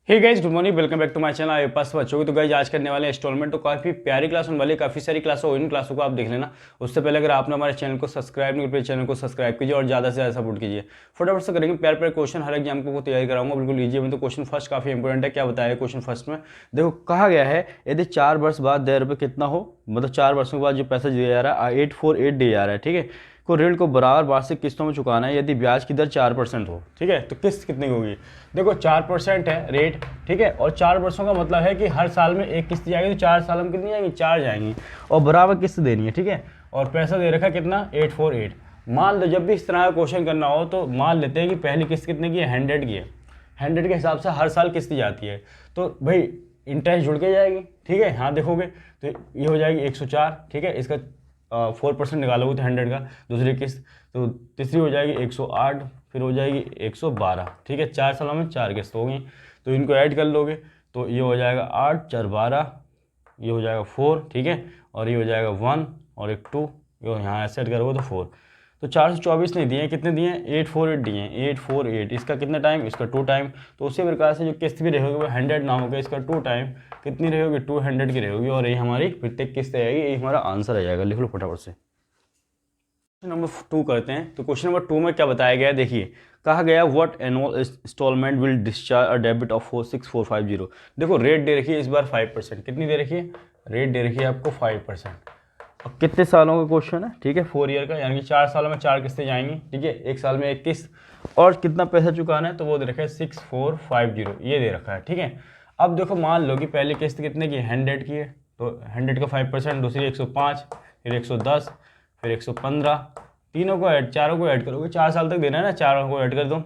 Hey guys, good morning, welcome back to my channel. आपके पास बच्चों की तो गाइस आज करने वाले इंस्टॉलमेंट तो काफ़ी प्यारी क्लास होने वाली है, काफ़ी सारी क्लास हो, इन क्लासों को आप देख लेना। उससे पहले अगर आपने हमारे चैनल को सब्सक्राइब नहीं किया, चैनल को सब्सक्राइब कीजिए और ज़्यादा से ज़्यादा सपोर्ट कीजिए। फटाफट से करेंगे प्यार प्यारे क्वेश्चन, हर एग्जाम को तैयारी कराऊंगा बिल्कुल ईजी में। तो क्वेश्चन फर्स्ट काफ़ी इंपॉर्टेंट है। क्या बताया क्वेश्चन फर्स्ट में? देखो कहा गया है यदि 4 वर्ष बाद देय रुपये कितना हो, मतलब 4 वर्षों के बाद जो पैसा दिया जा रहा है 848 दिया जा रहा है, ठीक है, को ऋण को बराबर वार्षिक किस्तों में चुकाना है यदि ब्याज की दर 4% हो, ठीक है। तो किस्त कितनी होगी? देखो 4% है रेट, ठीक है, और 4 वर्षों का मतलब है कि हर साल में एक किस्त जाएगी, तो 4 साल में कितनी जाएंगी? 4 जाएंगी, और बराबर किस्त देनी है, ठीक है। और पैसा दे रखा कितना? 848। मान लो जब भी इस तरह का क्वेश्चन करना हो तो मान लेते हैं कि पहली किस्त कितने की है? 100 की है। 100 के हिसाब से हर साल किस्त जाती है, तो भाई इंटरेस्ट जुड़ के जाएगी, ठीक है। यहाँ देखोगे तो ये हो जाएगी 104, ठीक है। इसका 4% निकालोगे तो 100 का दूसरी किस्त, तो तीसरी हो जाएगी 108, फिर हो जाएगी 112, ठीक है। 4 सालों में 4 किस्त हो गई, तो इनको ऐड कर लोगे तो ये हो जाएगा 8 4 12, ये हो जाएगा 4, ठीक है, और ये हो जाएगा 1 और एक 2, ये यहाँ ऐसे ऐड करोगे तो 4। तो 424 नहीं दिए हैं, कितने दिए हैं? 848 दिए हैं, 848। इसका कितना टाइम? इसका 2 टाइम। तो उसी प्रकार से जो किस्त भी रहेगी वो 100 ना होगा, इसका 2 टाइम कितनी रहेगी? 200 की रहेगी, और ये हमारी प्रत्येक किस्त रहेगी, ये हमारा आंसर आ जाएगा। लिख लो फटाफट से। क्वेश्चन नंबर 2 करते हैं। तो क्वेश्चन नंबर 2 में क्या बताया गया है, देखिए कहा गया what annual instalment will discharge a debit of 46450। देखो रेट दे रखी है इस बार 5%। कितनी दे रखी है? रेट दे रखी है आपको 5%। अब कितने सालों का क्वेश्चन है, ठीक है, 4 ईयर का, यानी कि 4 सालों में 4 किस्तें जाएंगी, ठीक है, एक साल में एक किस्त। और कितना पैसा चुकाना है? तो वो दे रखा है 6450, ये दे रखा है, ठीक है। अब देखो मान लो कि पहली किस्त कितने की? 100 की है, तो 100 का 5%, दूसरी 105, फिर 110, फिर 115, तीनों को ऐड, चारों को ऐड करोगे, 4 साल तक देना है ना, चारों को ऐड कर दो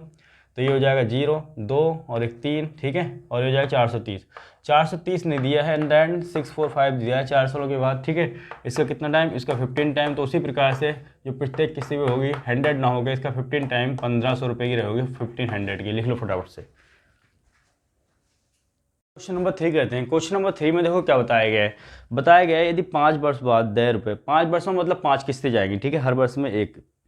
तो ये हो जाएगा 0 2 और एक 3, ठीक है, और ये हो जाएगा 430। 430 नहीं दिया है, एंड देन 645 दिया है 4 सालों के बाद, ठीक है। इसका कितना टाइम? इसका 15 टाइम। तो उसी प्रकार से जो प्रत्येक किसी में होगी 100 ना होगा, इसका 15 टाइम 1500 रुपये की रहेगी, 1500 की। लिख लो फटाफट से। क्वेश्चन नंबर 3 करते हैं। क्वेश्चन नंबर 3 में देखो क्या बताया गया है। बताया गया है यदि 5 वर्ष बाद देय रुपये, 5 वर्षों में मतलब 5 किस्तें जाएंगी, ठीक है, हर वर्ष में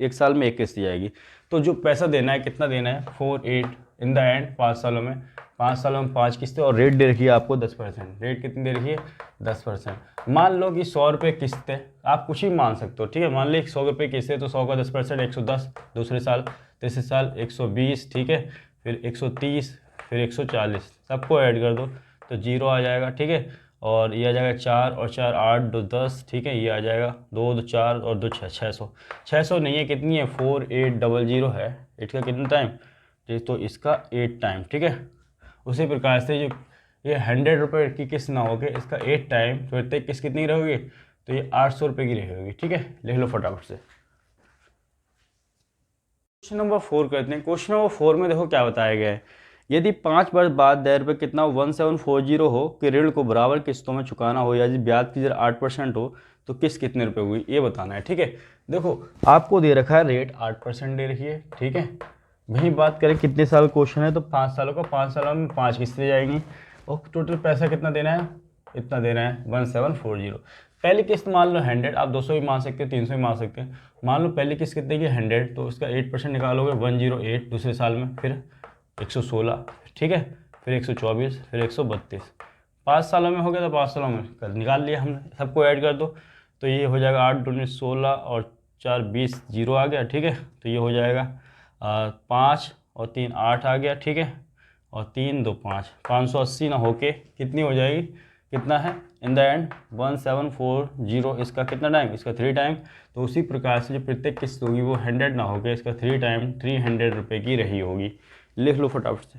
एक साल में एक किस्त जाएगी। तो जो पैसा देना है कितना देना है? 48 इन द एंड, 5 सालों में, 5 सालों में 5 किस्तें, और रेट दे रखी है आपको 10%। रेट कितनी दे रखी है? 10%। मान लो कि 100 रुपये किस्त है, आप कुछ ही मान सकते हो, ठीक है। मान लो 100 रुपये किस्त है, तो 100 का 10% 110, दूसरे साल, तीसरे साल 120, ठीक है, फिर 130, फिर 140, सबको ऐड कर दो तो 0 आ जाएगा, ठीक है। और ये आ जाएगा 4 और 4 8 2 10, ठीक है, ये आ जाएगा 2 2 4 और 2 6, 600। 600 नहीं है, कितनी है? 4800 है। 8 का कितना टाइम? तो इसका 8 टाइम, ठीक है। उसी प्रकार से जो ये 100 रुपये की किस्त ना होगी, इसका 8 टाइम, तो प्रत्येक किस्त कितनी रहेगी? तो ये 800 रुपये की रहेगी, ठीक है। लिख लो फटाफट से। क्वेश्चन नंबर 4 करते हैं। क्वेश्चन नंबर 4 में देखो क्या बताया गया है। यदि 5 वर्ष बाद देय रुपये कितना 1740 हो कि ऋण को बराबर किस्तों में चुकाना हो, या यदि ब्याज की दर 8% हो तो किस्त कितने रुपए हुई, ये बताना है, ठीक है। देखो आपको दे रखा है रेट 8% दे रखी है, ठीक है। वही बात करें कितने साल क्वेश्चन है, तो 5 सालों का, 5 सालों में 5 किस्तें जाएंगी, और टोटल पैसा कितना देना है? इतना देना है 1740। पहली किस्त मान लो 100, आप 200 भी मान सकते हैं, 300 भी मान सकते हैं। मान लो पहली किस्त कितने की? 100, तो उसका 8% निकालोगे 108, दूसरे साल में फिर 116, ठीक है, फिर 124, फिर 132। 5 सालों में हो गया, तो 5 सालों में कर निकाल लिया हमने, सबको ऐड कर दो तो ये हो जाएगा 8 दूनी 16 और 4 20, 0 आ गया, ठीक है। तो ये हो जाएगा 5 और 3 8 आ गया, ठीक है, और 3 2 5, 580 ना होके कितनी हो जाएगी? कितना है इन द एंड? 1740। इसका कितना टाइम? इसका 3 टाइम। तो उसी प्रकार से जो प्रत्येक किस्त होगी वो 100 ना होकर इसका 3 टाइम 300 रुपये की रही होगी। लिख लो फटाफट से।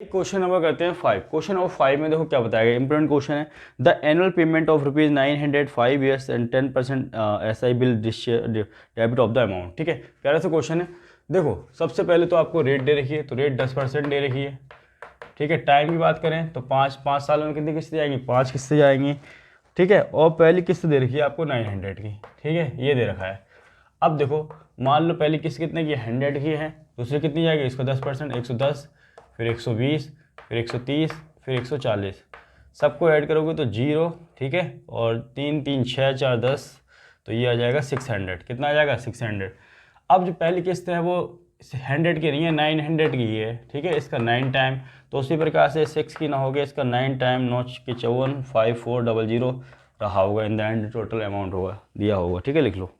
क्वेश्चन नंबर करते हैं 5। क्वेश्चन नंबर 5 में देखो क्या बताया गया, इंपॉर्टेंट क्वेश्चन है। The annual payment of ₹900 5 years and 10% SI bill debit of the amount, ठीक है। प्यारा सा क्वेश्चन है। देखो सबसे पहले तो आपको रेट दे रखी है, तो रेट 10% दे रखी है, ठीक है। टाइम की बात करें तो 5 सालों में कितनी किस्तें जाएंगी? 5 किस्तें जाएंगी, ठीक है। और पहली किस्त दे रखी है आपको 900 की, ठीक है, ये दे रखा है। अब देखो मान लो पहली किस्त कितने की? 100 की है, दूसरी कितनी जाएगी? इसको 10%, 110, फिर 120, फिर 130, फिर 140, सबको ऐड करोगे तो 0, ठीक है, और 3 3 6 4 10, तो ये आ जाएगा 600। कितना आ जाएगा? 600। अब जो पहली किस्त है वो 100 की नहीं है, 900 की है, ठीक है, इसका 9 टाइम। तो उसी प्रकार से 6 की ना हो गया, इसका 9 टाइम 9 के 54 5400 रहा होगा, in the end total amount होगा दिया होगा, ठीक है, लिख लो।